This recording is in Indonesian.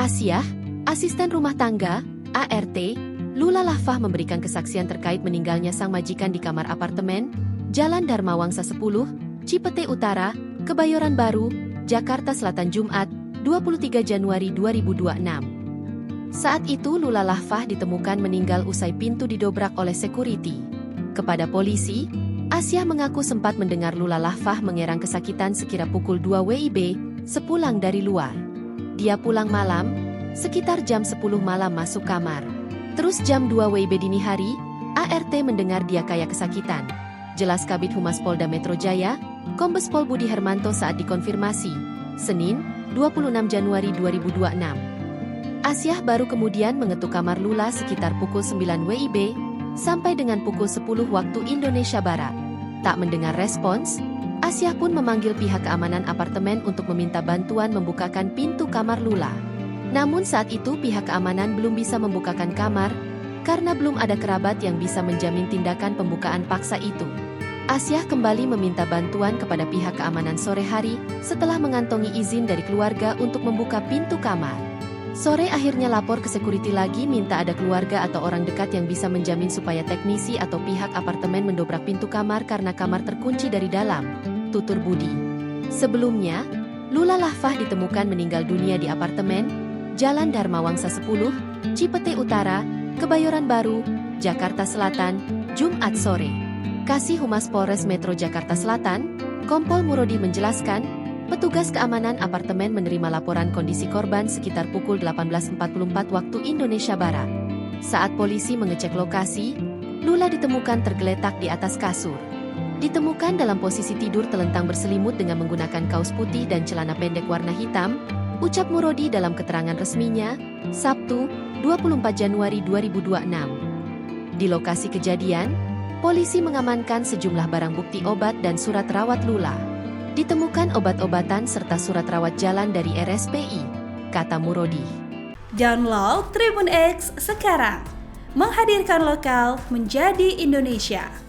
Asyah, asisten rumah tangga, ART, Lula Lafah memberikan kesaksian terkait meninggalnya sang majikan di kamar apartemen, Jalan Dharma Wangsa 10, Cipete Utara, Kebayoran Baru, Jakarta Selatan Jumat, 23 Januari 2026. Saat itu Lula Lafah ditemukan meninggal usai pintu didobrak oleh security. Kepada polisi, Asyah mengaku sempat mendengar Lula Lafah mengerang kesakitan sekira pukul 2 WIB, sepulang dari luar. Dia pulang malam, sekitar jam 10 malam masuk kamar. Terus jam 2 WIB dini hari, ART mendengar dia kayak kesakitan. Jelas Kabid Humas Polda Metro Jaya, Kombes Pol Budi Hermanto saat dikonfirmasi, Senin, 26 Januari 2026. Asyah baru kemudian mengetuk kamar Lula sekitar pukul 9 WIB, sampai dengan pukul 10 waktu Indonesia Barat. Tak mendengar respons, Asyah pun memanggil pihak keamanan apartemen untuk meminta bantuan membukakan pintu kamar Lula. Namun saat itu pihak keamanan belum bisa membukakan kamar, karena belum ada kerabat yang bisa menjamin tindakan pembukaan paksa itu. Asyah kembali meminta bantuan kepada pihak keamanan sore hari, setelah mengantongi izin dari keluarga untuk membuka pintu kamar. Sore akhirnya lapor ke security lagi minta ada keluarga atau orang dekat yang bisa menjamin supaya teknisi atau pihak apartemen mendobrak pintu kamar karena kamar terkunci dari dalam, tutur Budi. Sebelumnya, Lula Lafah ditemukan meninggal dunia di apartemen, Jalan Dharma Wangsa 10, Cipete Utara, Kebayoran Baru, Jakarta Selatan, Jumat sore. Kasih Humas Polres Metro Jakarta Selatan, Kompol Murodi menjelaskan, petugas keamanan apartemen menerima laporan kondisi korban sekitar pukul 18.44 waktu Indonesia Barat. Saat polisi mengecek lokasi, Lula ditemukan tergeletak di atas kasur. Ditemukan dalam posisi tidur telentang berselimut dengan menggunakan kaos putih dan celana pendek warna hitam, ucap Murodi dalam keterangan resminya, Sabtu, 24 Januari 2026. Di lokasi kejadian, polisi mengamankan sejumlah barang bukti obat dan surat rawat Lula. Ditemukan obat-obatan serta surat rawat jalan dari RSPI, kata Murodi. Download Tribun X sekarang, menghadirkan lokal menjadi Indonesia.